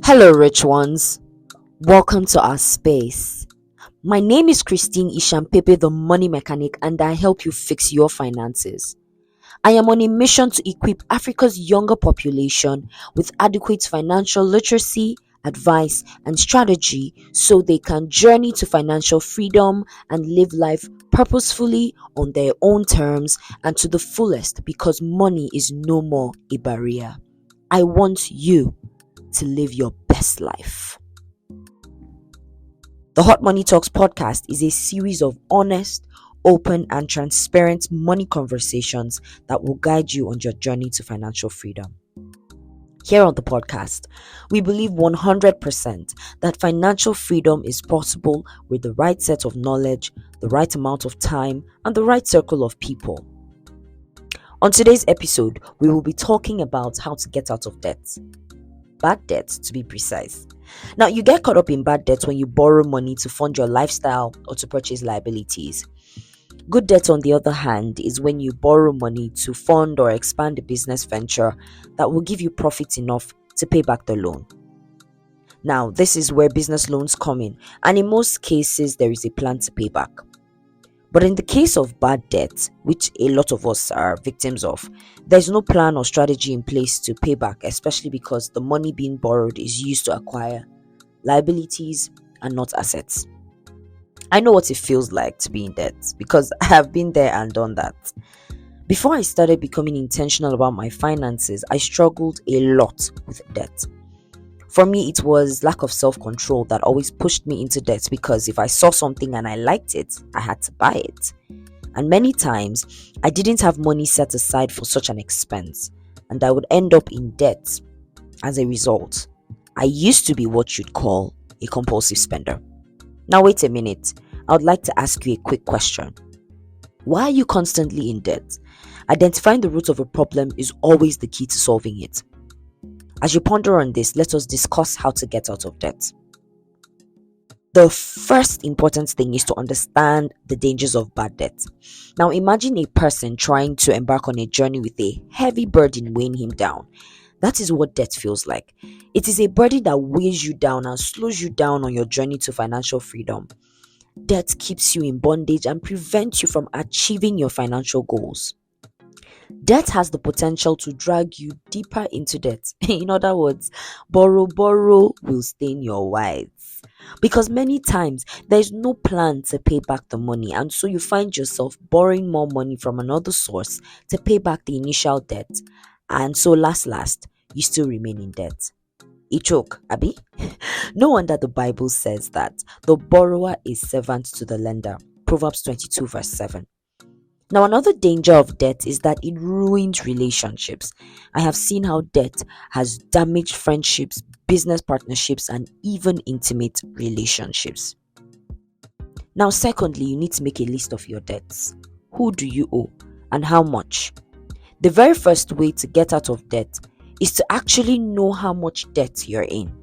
Hello, rich ones. Welcome to our space. My name is Christine Ishampepe, the money mechanic, and I help you fix your finances. I am on a mission to equip Africa's younger population with adequate financial literacy, advice, and strategy so they can journey to financial freedom and live life purposefully on their own terms and to the fullest because money is no more a barrier. I want you to live your best life. The Hot Money Talks podcast is a series of honest, open, and transparent money conversations that will guide you on your journey to financial freedom. Here on the podcast, we believe 100% that financial freedom is possible with the right set of knowledge, the right amount of time, and the right circle of people. On today's episode, we will be talking about how to get out of debt. Bad debt, to be precise. Now, you get caught up in bad debt when you borrow money to fund your lifestyle or to purchase liabilities. Good debt, on the other hand, is when you borrow money to fund or expand a business venture that will give you profit enough to pay back the loan. Now, this is where business loans come in, and in most cases, there is a plan to pay back. But in the case of bad debt, which a lot of us are victims of, there's no plan or strategy in place to pay back, especially because the money being borrowed is used to acquire liabilities and not assets. I know what it feels like to be in debt because I have been there and done that. Before I started becoming intentional about my finances, I struggled a lot with debt. For me, it was lack of self-control that always pushed me into debt because if I saw something and I liked it, I had to buy it. And many times, I didn't have money set aside for such an expense, and I would end up in debt as a result. I used to be what you'd call a compulsive spender. Now, wait a minute. I would like to ask you a quick question. Why are you constantly in debt? Identifying the root of a problem is always the key to solving it. As you ponder on this, let us discuss how to get out of debt. The first important thing is to understand the dangers of bad debt. Now, imagine a person trying to embark on a journey with a heavy burden weighing him down. That is what debt feels like. It is a burden that weighs you down and slows you down on your journey to financial freedom. Debt keeps you in bondage and prevents you from achieving your financial goals. Debt has the potential to drag you deeper into debt. In other words, borrow will stain your whites. Because many times there is no plan to pay back the money, and so you find yourself borrowing more money from another source to pay back the initial debt. And so last, you still remain in debt. A choke, Abi? No wonder the Bible says that the borrower is servant to the lender. Proverbs 22 verse 7. Now, another danger of debt is that it ruins relationships. I have seen how debt has damaged friendships, business partnerships, and even intimate relationships. Now, secondly, you need to make a list of your debts. Who do you owe and how much? The very first way to get out of debt is to actually know how much debt you're in.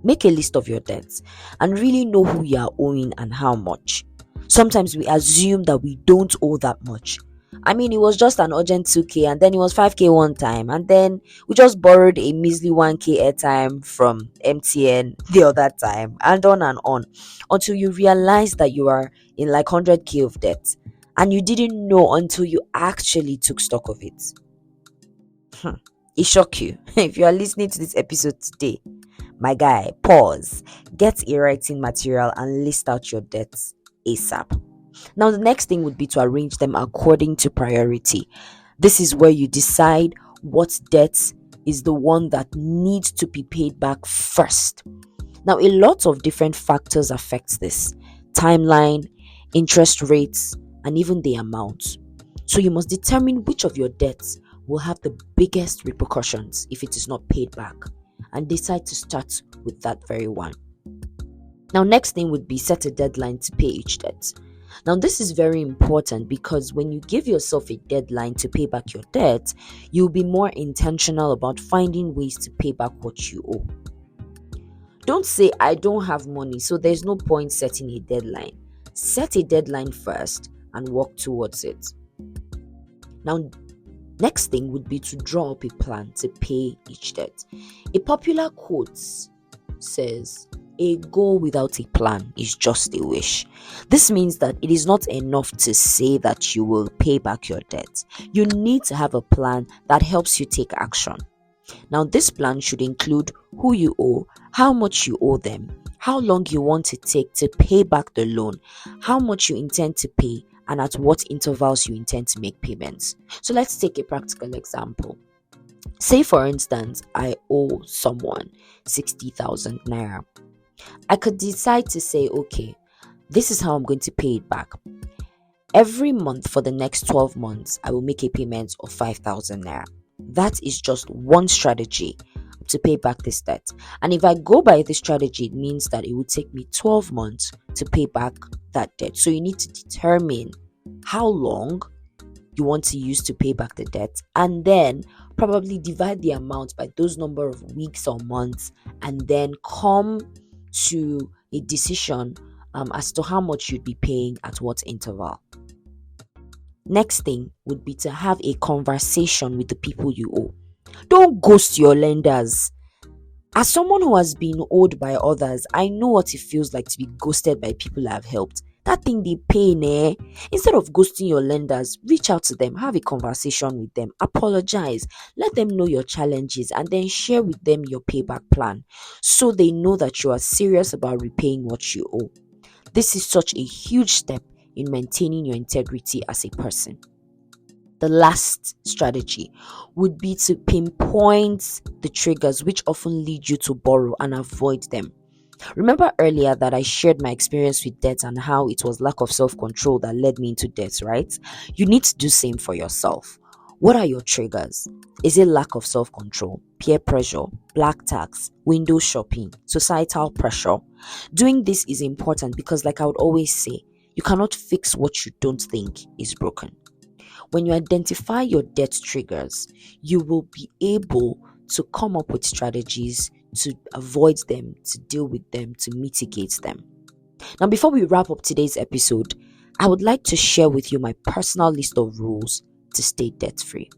Make a list of your debts and really know who you are owing and how much. Sometimes we assume that we don't owe that much. I mean, it was just an urgent 2k and then it was 5k one time, and then we just borrowed a measly 1k airtime from MTN the other time, and on until you realize that you are in like 100k of debt and you didn't know until you actually took stock of it. It shocked you. If you are listening to this episode today, my guy, pause, get a writing material and list out your debts ASAP. Now, the next thing would be to arrange them according to priority. This is where you decide what debt is the one that needs to be paid back first. Now, a lot of different factors affect this: timeline, interest rates, and even the amount. So you must determine which of your debts will have the biggest repercussions if it is not paid back, and decide to start with that very one. Now, next thing would be set a deadline to pay each debt. Now, this is very important because when you give yourself a deadline to pay back your debt, you'll be more intentional about finding ways to pay back what you owe. Don't say, I don't have money, so there's no point setting a deadline. Set a deadline first and work towards it. Now, next thing would be to draw up a plan to pay each debt. A popular quote says, a goal without a plan is just a wish. This means that it is not enough to say that you will pay back your debt. You need to have a plan that helps you take action. Now, this plan should include who you owe, how much you owe them, how long you want to take to pay back the loan, how much you intend to pay, and at what intervals you intend to make payments. So let's take a practical example. Say, for instance, I owe someone 60,000 naira. I could decide to say, okay, this is how I'm going to pay it back. Every month for the next 12 months, I will make a payment of 5,000 naira. That is just one strategy to pay back this debt. And if I go by this strategy, it means that it will take me 12 months to pay back that debt. So you need to determine how long you want to use to pay back the debt, and then probably divide the amount by those number of weeks or months, and then come to a decision as to how much you'd be paying at what interval. Next thing would be to have a conversation with the people you owe. Don't ghost your lenders. As someone who has been owed by others, I know what it feels like to be ghosted by people I've helped. That thing they pain, eh? Instead of ghosting your lenders, reach out to them, have a conversation with them, apologize, let them know your challenges, and then share with them your payback plan so they know that you are serious about repaying what you owe. This is such a huge step in maintaining your integrity as a person. The last strategy would be to pinpoint the triggers which often lead you to borrow and avoid them. Remember earlier that I shared my experience with debt and how it was lack of self-control that led me into debt, right? You need to do same for yourself. What are your triggers? Is it lack of self-control, peer pressure, black tax, window shopping, societal pressure? Doing this is important because, like I would always say, you cannot fix what you don't think is broken. When you identify your debt triggers, you will be able to come up with strategies to avoid them, to deal with them, to mitigate them. Now, before we wrap up today's episode, I would like to share with you my personal list of rules to stay debt-free.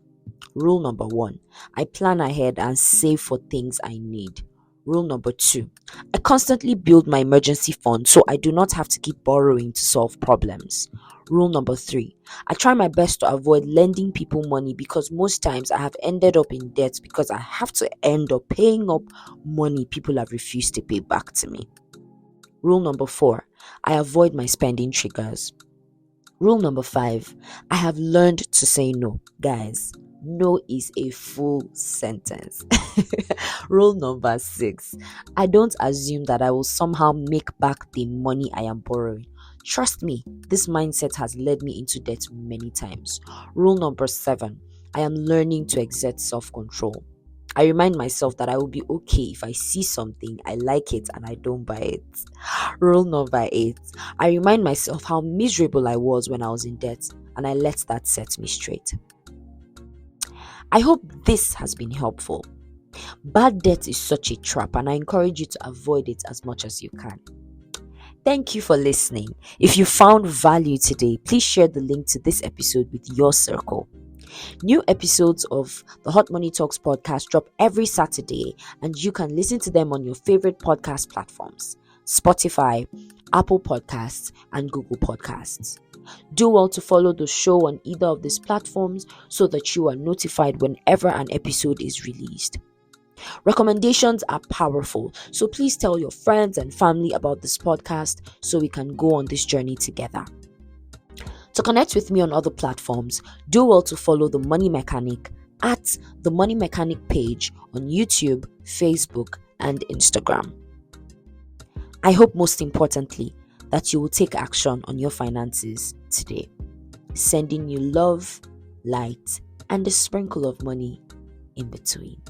Rule number 1, I plan ahead and save for things I need. Rule number 2, I constantly build my emergency fund so I do not have to keep borrowing to solve problems. Rule number 3, I try my best to avoid lending people money because most times I have ended up in debt because I have to end up paying up money people have refused to pay back to me. Rule number 4, I avoid my spending triggers. Rule number 5, I have learned to say no. Guys, no is a full sentence. Rule number 6, I don't assume that I will somehow make back the money I am borrowing. Trust me, this mindset has led me into debt many times. Rule number 7, I am learning to exert self-control. I remind myself that I will be okay if I see something, I like it, and I don't buy it. Rule number 8, I remind myself how miserable I was when I was in debt, and I let that set me straight. I hope this has been helpful. Bad debt is such a trap, and I encourage you to avoid it as much as you can. Thank you for listening. If you found value today, please share the link to this episode with your circle. New episodes of the Hot Money Talks podcast drop every Saturday, and you can listen to them on your favorite podcast platforms: Spotify, Apple Podcasts, and Google Podcasts. Do well to follow the show on either of these platforms so that you are notified whenever an episode is released. Recommendations are powerful, so please tell your friends and family about this podcast so we can go on this journey together. To connect with me on other platforms, do well to follow The Money Mechanic at The Money Mechanic page on YouTube, Facebook, and Instagram. I hope most importantly that you will take action on your finances today. Sending you love, light, and a sprinkle of money in between.